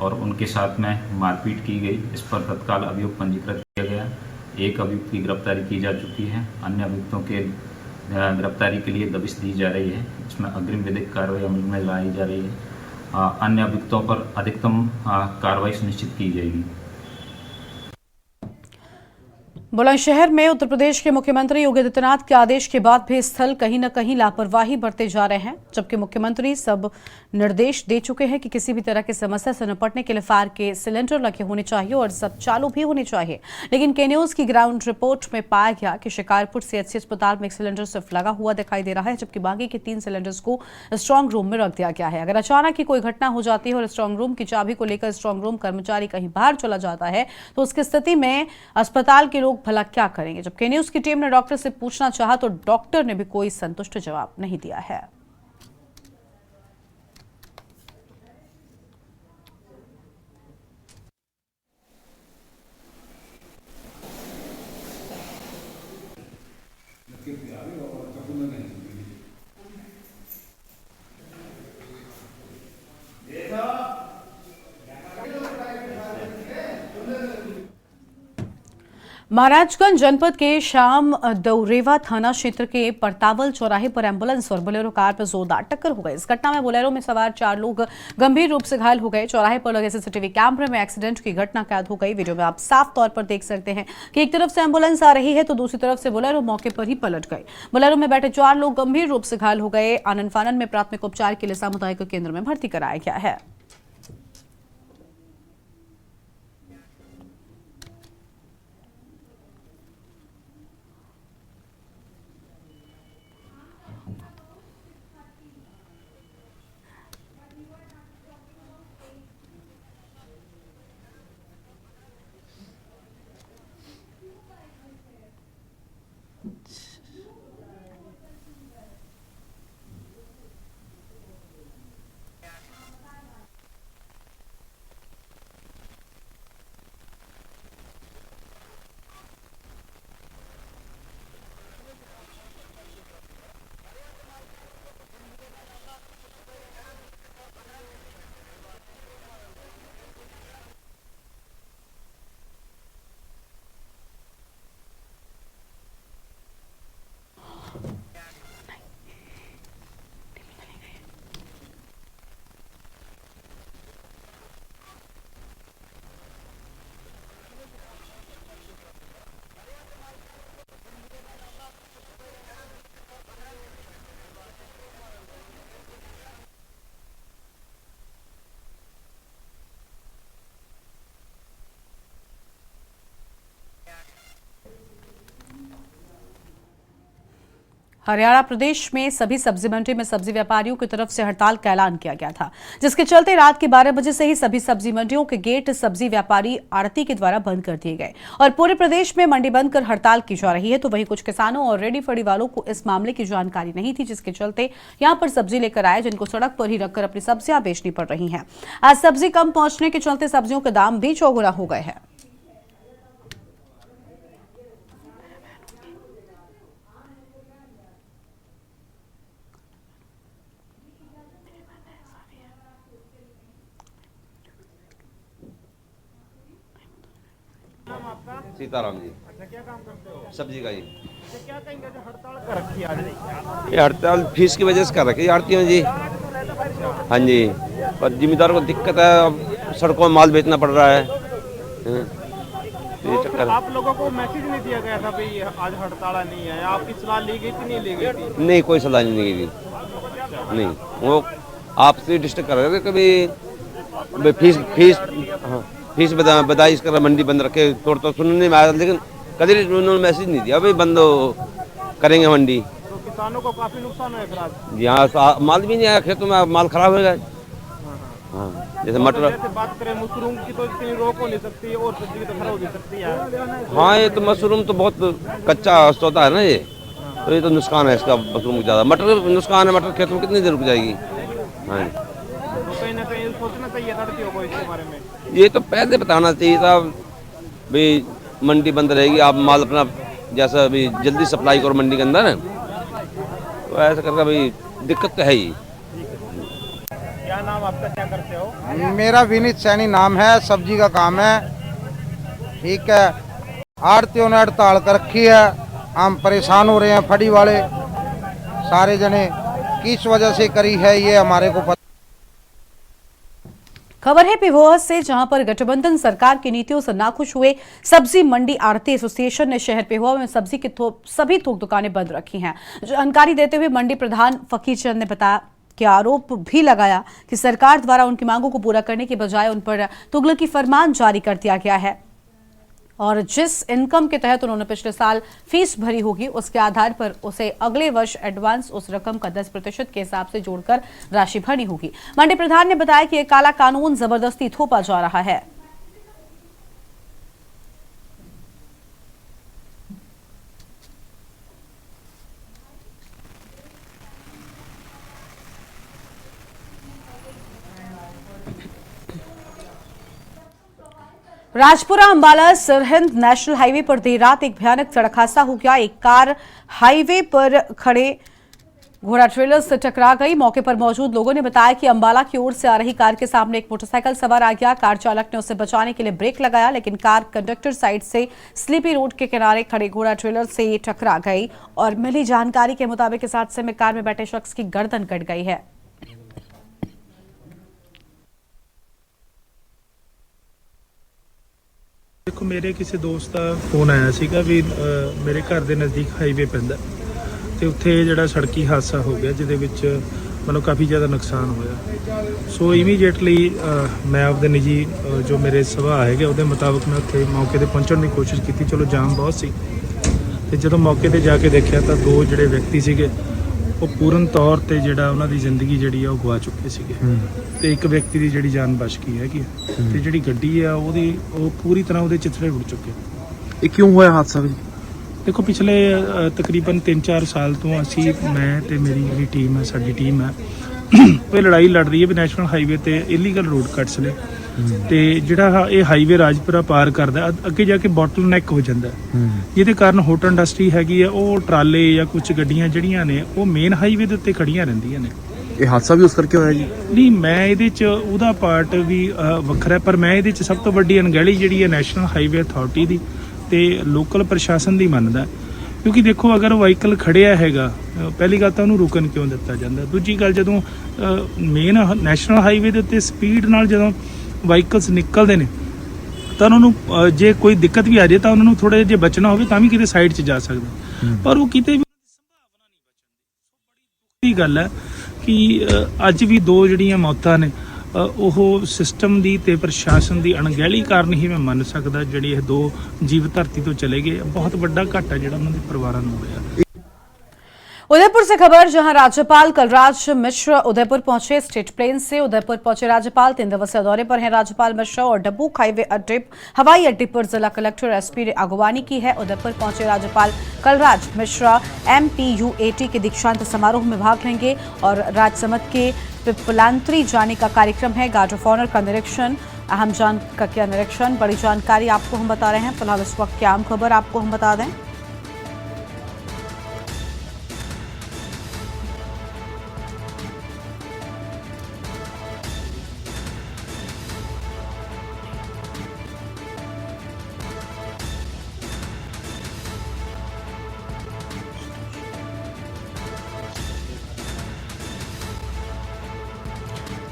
और उनके साथ में मारपीट की गई। इस पर तत्काल अभियोग पंजीकृत किया गया। एक अभियुक्त की गिरफ्तारी की जा चुकी है। अन्य अभियुक्तों के गिरफ्तारी के लिए दबिश दी जा रही है। इसमें अग्रिम विधिक कार्रवाई अमल में लाई जा रही है। अन्य अभियुक्तों पर अधिकतम कार्रवाई सुनिश्चित की जाएगी। बुलंदशहर में उत्तर प्रदेश के मुख्यमंत्री योगी आदित्यनाथ के आदेश के बाद भी स्थल कहीं न कहीं लापरवाही बरते जा रहे हैं, जबकि मुख्यमंत्री सब निर्देश दे चुके हैं कि किसी भी तरह की समस्या से निपटने के लिए फायर के सिलेंडर लगे होने चाहिए और सब चालू भी होने चाहिए। लेकिन के न्यूज की ग्राउंड रिपोर्ट में पाया गया कि शिकारपुर सीएचसी अस्पताल में एक सिलेंडर सिर्फ लगा हुआ दिखाई दे रहा है, जबकि बाकी के 3 सिलेंडर्स को स्ट्रांग रूम में रख दिया गया है। अगर अचानक की कोई घटना हो जाती है और स्ट्रांग रूम की चाबी को लेकर स्ट्रांग रूम कर्मचारी कहीं बाहर चला जाता है तो उसकी स्थिति में अस्पताल के लोग भला क्या करेंगे? जब के न्यूज की टीम ने डॉक्टर से पूछना चाहा तो डॉक्टर ने भी कोई संतुष्ट जवाब नहीं दिया है। महाराजगंज जनपद के शाम दौरेवा थाना क्षेत्र के परतावल चौराहे पर एम्बुलेंस और बोलेरो कार पर जोरदार टक्कर हो गई। इस घटना में बोलेरो में सवार 4 लोग गंभीर रूप से घायल हो गए। चौराहे पर लगे सीसीटीवी कैमरे में एक्सीडेंट की घटना कैद हो गई। वीडियो में आप साफ तौर पर देख सकते हैं कि एक तरफ से एम्बुलेंस आ रही है तो दूसरी तरफ से बोलेरो मौके पर ही पलट गए। बोलेरो में बैठे 4 लोग गंभीर रूप से घायल हो गए। आनंद फानन में प्राथमिक उपचार के लिए सामुदायिक केंद्र में भर्ती कराया गया है। हरियाणा प्रदेश में सभी सब्जी मंडी में सब्जी व्यापारियों की तरफ से हड़ताल का ऐलान किया गया था, जिसके चलते रात के 12 बजे से ही सभी सब्जी मंडियों के गेट सब्जी व्यापारी आड़ती के द्वारा बंद कर दिए गए और पूरे प्रदेश में मंडी बंद कर हड़ताल की जा रही है। तो वहीं कुछ किसानों और रेडी फड़ी वालों को इस मामले की जानकारी नहीं थी, जिसके चलते यहां पर सब्जी लेकर आए, जिनको सड़क पर ही रखकर अपनी सब्जियां बेचनी पड़ रही हैं। आज सब्जी कम पहुंचने के चलते सब्जियों के दाम भी चौगुना हो गए हैं। सीताराम जी। अच्छा, क्या काम करते हो? सब्जी का ही। अच्छा, क्या कहेंगे जो हड़ताल कर रखी है आज? ये हड़ताल फीस की वजह से कर रखी है आड़तियों जी। हाँ जी, पर जिम्मेदार को दिक्कत है, अब सड़कों में माल बेचना पड़ रहा है। तो फिर आप लोगों को मैसेज नहीं दिया गया था भाई आज हड़ताल नहीं है? आपकी सलाह ली गई थी, नहीं ली गई थी? नहीं, कोई सलाह नहीं गई थी। नहीं, वो आपसे डिस्टर्ब कर रहे थे कभी फीस हाँ फीस बताइश कर मंडी बंद रखे, थोड़ा तो सुनने में आया, लेकिन कभी उन्होंने मैसेज नहीं दिया भाई बंद करेंगे मंडी। तो किसानों को काफी नुकसान हुआ है आज। यहाँ माल भी नहीं आया, खेतों में माल खराब हो गया। हाँ, जैसे मटर। जैसे बात करें मशरूम की तो इतनी रोक हो नहीं सकती और सब्जी की तो खराब हो भी सकती है। हाँ, ये तो मशरूम तो बहुत कच्चा होता है ना ये, तो ये तो नुकसान है इसका मशरूम ज़्यादा। मटर नुकसान है, मटर खेतों में कितनी देर रुक जाएगी। हाँ, तो कहीं ना कहीं सोचना चाहिए लड़कियों को इसके बारे में। ये तो पहले बताना चाहिए था भाई मंडी बंद रहेगी, आप माल अपना जैसा अभी जल्दी सप्लाई करो मंडी के अंदर, तो ऐसा करके भाई दिक्कत तो है ही। क्या नाम आपका, क्या करते हो? मेरा विनीत सैनी नाम है, सब्जी का काम है। ठीक है, आड़तियों ने हड़ताल कर रखी है, हम परेशान हो रहे हैं, फड़ी वाले सारे जने किस वजह से करी है ये हमारे को पता। खबर है पिहोर से, जहां पर गठबंधन सरकार की नीतियों से नाखुश हुए सब्जी मंडी आड़ती एसोसिएशन ने शहर पिहोर में सब्जी की सभी थोक दुकानें बंद रखी हैं। जानकारी देते हुए मंडी प्रधान फकीर चंद ने बताया कि आरोप भी लगाया कि सरकार द्वारा उनकी मांगों को पूरा करने के बजाय उन पर तुगलकी फरमान जारी कर दिया गया है और जिस इनकम के तहत उन्होंने पिछले साल फीस भरी होगी उसके आधार पर उसे अगले वर्ष एडवांस उस रकम का 10% के हिसाब से जोड़कर राशि भरनी होगी। मंडी प्रधान ने बताया कि यह काला कानून जबरदस्ती थोपा जा रहा है। राजपुरा अंबाला सरहिंद नेशनल हाईवे पर देर रात एक भयानक सड़क हादसा हो गया। एक कार हाईवे पर खड़े घोड़ा ट्रेलर से टकरा गई। मौके पर मौजूद लोगों ने बताया कि अंबाला की ओर से आ रही कार के सामने एक मोटरसाइकिल सवार आ गया। कार चालक ने उसे बचाने के लिए ब्रेक लगाया, लेकिन कार कंडक्टर साइड से स्लीपी रोड के किनारे खड़े घोड़ा ट्रेलर से टकरा गई और मिली जानकारी के मुताबिक इस हादसे में कार में बैठे शख्स की गर्दन कट गई है। देखो, मेरे किसी दोस्त ਦਾ ਫੋਨ ਆਇਆ ਸੀਗਾ ਵੀ ਮੇਰੇ ਘਰ ਦੇ ਨਜ਼ਦੀਕ ਹਾਈਵੇ ਪੈਂਦਾ ਤੇ ਉੱਥੇ ਜਿਹੜਾ ਸੜਕੀ ਹਾਦਸਾ ਹੋ ਗਿਆ ਜਿਹਦੇ ਵਿੱਚ ਮੈਨੂੰ ਕਾਫੀ ਜ਼ਿਆਦਾ ਨੁਕਸਾਨ ਹੋਇਆ। ਸੋ ਇਮੀਡੀਏਟਲੀ ਮੈਂ ਆਪਦੇ ਨਿੱਜੀ ਜੋ ਮੇਰੇ ਸੁਭਾਅ ਹੈਗੇ ਉਹਦੇ ਮੁਤਾਬਕ ਮੈਂ ਉੱਥੇ ਮੌਕੇ ਤੇ ਪਹੁੰਚਣ ਦੀ ਕੋਸ਼ਿਸ਼ ਕੀਤੀ। ਚਲੋ ਜਾਮ ਬਹੁਤ ਸੀ ਤੇ ਜਦੋਂ ਮੌਕੇ ਤੇ ਜਾ ਕੇ ਦੇਖਿਆ ਤਾਂ ਦੋ ਜਿਹੜੇ ਵਿਅਕਤੀ ਸੀਗੇ ਉਹ ਪੂਰਨ ਤੌਰ ਤੇ ਜਿਹੜਾ ਉਹਨਾਂ ਦੀ ਜ਼ਿੰਦਗੀ ਜਿਹੜੀ ਆ ਉਹ ਗਵਾ ਚੁੱਕੇ ਸੀਗੇ ਤੇ ਇੱਕ ਵਿਅਕਤੀ ਦੀ ਜਿਹੜੀ ਜਾਨ ਬਚ ਗਈ ਹੈਗੀ ਤੇ ਜਿਹੜੀ ਗੱਡੀ ਆ ਉਹਦੀ ਉਹ ਪੂਰੀ ਤਰ੍ਹਾਂ ਉਹਦੇ ਚਿੱਥੜੇ ਉੱਡ ਚੁੱਕੇ। ਇਹ ਕਿਉਂ ਹੋਇਆ ਹਾਦਸਾ ਜੀ? ਦੇਖੋ, ਪਿਛਲੇ ਤਕਰੀਬਨ 3-4 ਸਾਲ ਤੋਂ ਅਸੀਂ ਮੈਂ ਤੇ ਮੇਰੀ ਜਿਹੜੀ ਟੀਮ ਹੈ, ਸਾਡੀ ਟੀਮ ਹੈ, ਉਹ ਲੜਾਈ ਲੜ ਰਹੀ ਹੈ ਵੀ ਨੈਸ਼ਨਲ ਹਾਈਵੇ ਤੇ ਇਲੀਗਲ ਰੋਡ ਕੱਟਸ ਨੇ ਤੇ ਜਿਹੜਾ ਇਹ ਹਾਈਵੇ ਰਾਜਪੁਰਾ ਪਾਰ ਕਰਦਾ ਅੱਗੇ ਜਾ ਕੇ ਬੋਟਲਨੈਕ ਹੋ ਜਾਂਦਾ, ਜਿਹਦੇ ਕਾਰਨ ਹੋਟਲ ਇੰਡਸਟਰੀ ਹੈਗੀ ਆ ਉਹ ਟਰਾਲੇ ਜਾਂ ਕੁਝ ਗੱਡੀਆਂ ਜਿਹੜੀਆਂ ਨੇ ਉਹ ਮੇਨ ਹਾਈਵੇ ਦੇ ਉੱਤੇ ਖੜੀਆਂ ਰਹਿੰਦੀਆਂ ਨੇ। ਇਹ ਹਾਦਸਾ ਵੀ ਉਸ ਕਰਕੇ ਹੋਇਆ ਜੀ? ਨਹੀਂ, ਮੈਂ ਇਹਦੇ 'ਚ ਉਹਦਾ ਪਾਰਟ ਵੀ ਵੱਖਰਾ, ਪਰ ਮੈਂ ਇਹਦੇ 'ਚ ਸਭ ਤੋਂ ਵੱਡੀ ਅਣਗਹਿਲੀ ਜਿਹੜੀ ਹੈ ਨੈਸ਼ਨਲ ਹਾਈਵੇ ਅਥਾਰਟੀ ਦੀ ਤੇ ਲੋਕਲ ਪ੍ਰਸ਼ਾਸਨ ਦੀ ਮੰਨਦਾ, ਕਿਉਂਕਿ ਦੇਖੋ ਅਗਰ ਵਹੀਕਲ ਖੜਿਆ ਹੈਗਾ ਪਹਿਲੀ ਗੱਲ ਤਾਂ ਉਹਨੂੰ ਰੁਕਣ ਕਿਉਂ ਦਿੱਤਾ ਜਾਂਦਾ। ਦੂਜੀ ਗੱਲ, ਜਦੋਂ ਮੇਨ ਨੈਸ਼ਨਲ ਹਾਈਵੇ ਦੇ ਉੱਤੇ ਸਪੀਡ ਨਾਲ ਜਦੋਂ ਵਹੀਕਲਸ ਨਿਕਲਦੇ ਨੇ ਤਾਂ ਉਹਨਾਂ ਨੂੰ ਜੇ ਕੋਈ ਦਿੱਕਤ ਵੀ ਆ ਜਾਏ ਤਾਂ ਉਹਨਾਂ ਨੂੰ ਥੋੜਾ ਜਿਹਾ ਜੇ ਬਚਣਾ ਹੋਵੇ ਤਾਂ ਵੀ ਕਿਤੇ ਸਾਈਡ 'ਚ ਜਾ ਸਕਦਾ, ਪਰ ਉਹ ਕਿਤੇ ਵੀ ਸੰਭਾਵਨਾ ਨਹੀਂ ਬਚਣ ਦੀ। ਗੱਲ ਹੈ ਕਿ ਅੱਜ ਵੀ ਦੋ ਜਿਹੜੀਆਂ ਮੌਤਾਂ ਨੇ ਉਹ ਸਿਸਟਮ ਦੀ ਤੇ ਪ੍ਰਸ਼ਾਸਨ ਦੀ ਅਣਗਹਿਲੀ ਕਾਰਨ ਹੀ ਮੈਂ ਮੰਨ ਸਕਦਾ ਜਿਹੜੀ ਇਹ ਦੋ ਜੀਵ ਧਰਤੀ ਤੋਂ ਚਲੇ ਗਏ। ਬਹੁਤ ਵੱਡਾ ਘਾਟਾ ਜਿਹੜਾ ਉਹਨਾਂ ਦੇ ਪਰਿਵਾਰਾਂ ਨੂੰ ਹੋਇਆ। उदयपुर से खबर, जहां राज्यपाल कलराज मिश्र उदयपुर पहुंचे। स्टेट प्लेन से उदयपुर पहुंचे राज्यपाल 3 दिवसीय दौरे पर हैं राज्यपाल मिश्र और डब्बूक हवाई अड्डे पर जिला कलेक्टर एसपी ने अगवानी की है। उदयपुर पहुंचे राज्यपाल कलराज मिश्र MPUAT के दीक्षांत समारोह में भाग लेंगे और राजसमंद के पिपलांतरी जाने का कार्यक्रम है। गार्ड ऑफ ऑनर का निरीक्षण, अहम का निरीक्षण, बड़ी जानकारी आपको हम बता रहे हैं। फिलहाल इस वक्त की आम खबर आपको हम बता दें।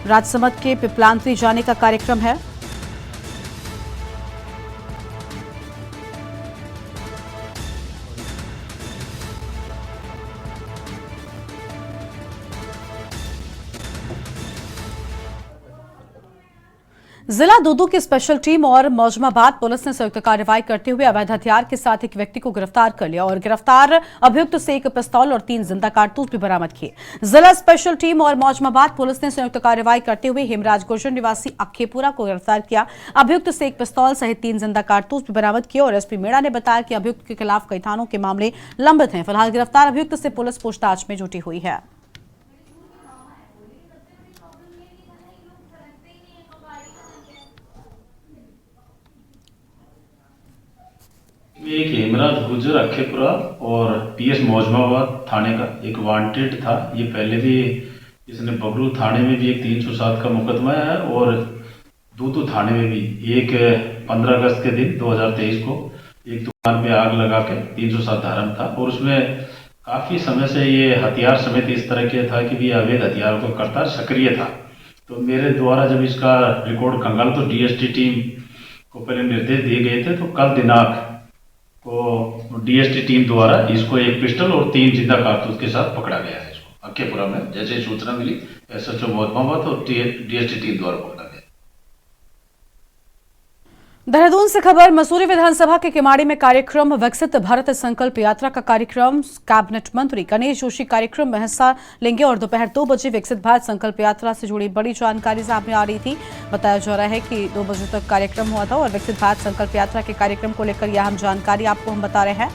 राजसमंद के पिपलांतरी जाने का कार्यक्रम है। जिला दूदू की स्पेशल टीम और मौजमाबाद पुलिस ने संयुक्त कार्रवाई करते हुए अवैध हथियार के साथ एक व्यक्ति को गिरफ्तार कर लिया और गिरफ्तार अभियुक्त से एक पिस्तौल और 3 जिंदा कारतूस भी बरामद किए। जिला स्पेशल टीम और मौजमाबाद पुलिस ने संयुक्त कार्रवाई करते हुए हेमराज गुर्जर निवासी अक्खेपुरा को गिरफ्तार किया। अभियुक्त से एक पिस्तौल सहित 3 जिंदा कारतूस भी बरामद किए और एसपी मेड़ा ने बताया कि अभियुक्त के खिलाफ कई थानों के मामले लंबित हैं। फिलहाल गिरफ्तार अभियुक्त से पुलिस पूछताछ में जुटी हुई है। एक हेमराज गुर्जर अक्खेपुरा और PS मौजमाबाद थाने का एक वांटेड था। ये पहले भी इसने बबरू थाने में भी एक 307 का मुकदमा है और दूदू थाने में भी एक 15 अगस्त के दिन 2023 को एक दुकान पे आग लगा के 307 धारा था और उसमें काफी समय से ये हथियार समेत इस तरह के था कि भी अवैध हथियारों को करता सक्रिय था। तो मेरे द्वारा जब इसका रिकॉर्ड खंगाला तो DST टीम को पहले निर्देश दिए गए थे। तो कल दिनांक को DST टीम द्वारा इसको एक पिस्टल और 3 जिंदा कारतूस के साथ पकड़ा गया है। इसको अक्खेपुरा में जैसे सूचना मिली SHO मौजमाबाद और DST टीम द्वारा पकड़ा गया। देहरादून से खबर, मसूरी विधानसभा के किमाड़ी में कार्यक्रम विकसित भारत संकल्प यात्रा का कार्यक्रम। कैबिनेट मंत्री गणेश जोशी कार्यक्रम में हिस्सा लेंगे और दोपहर 2 बजे विकसित भारत संकल्प यात्रा से जुड़ी बड़ी जानकारी सामने आ रही थी। बताया जा रहा है कि 2 बजे तक कार्यक्रम हुआ था और विकसित भारत संकल्प यात्रा के कार्यक्रम को लेकर यह अहम जानकारी आपको हम बता रहे हैं।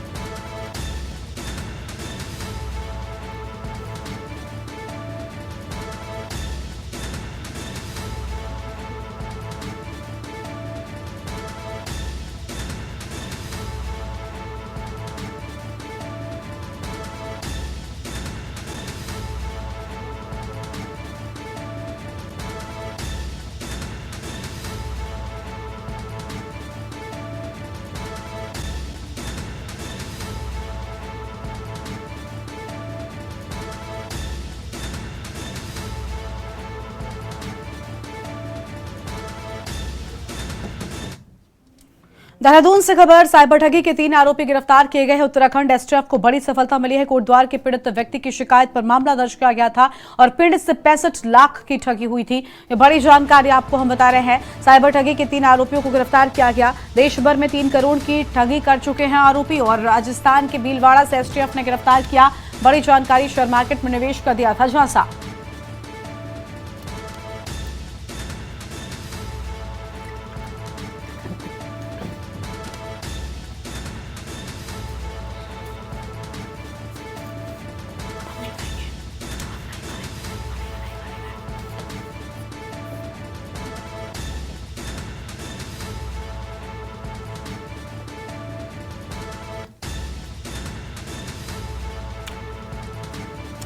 देहरादून से खबर, साइबर ठगी के 3 आरोपी गिरफ्तार किए गए हैं। उत्तराखंड STF को बड़ी सफलता मिली है। कोटद्वार के पीड़ित व्यक्ति की शिकायत पर मामला दर्ज किया गया था और पीड़ित से 65 लाख की ठगी हुई थी। ये बड़ी जानकारी आपको हम बता रहे हैं। साइबर ठगी के 3 आरोपियों को गिरफ्तार किया गया। देश भर में 3 करोड़ की ठगी कर चुके हैं आरोपी और राजस्थान के भीलवाड़ा से STF ने गिरफ्तार किया। बड़ी जानकारी, शेयर मार्केट में निवेश कर दिया था झांसा।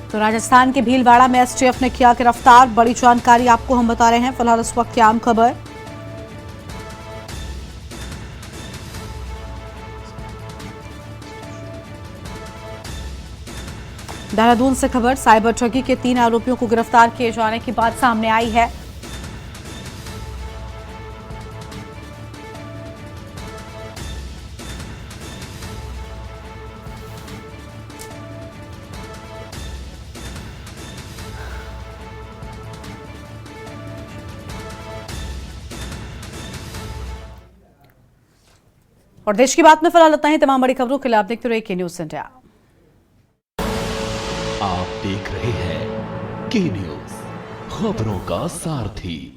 तो राजस्थान के भीलवाड़ा में STF ने किया गिरफ्तार। बड़ी जानकारी आपको हम बता रहे हैं। फिलहाल इस वक्त की आम खबर, देहरादून से खबर, साइबर ठगी के 3 आरोपियों को गिरफ्तार किए जाने की बात सामने आई है। और देश की बात में फिलहाल इतना ही। तमाम बड़ी खबरों के लिए आप देखते रहिए के न्यूज़ इंडिया। आप देख रहे हैं के न्यूज, खबरों का सारथी।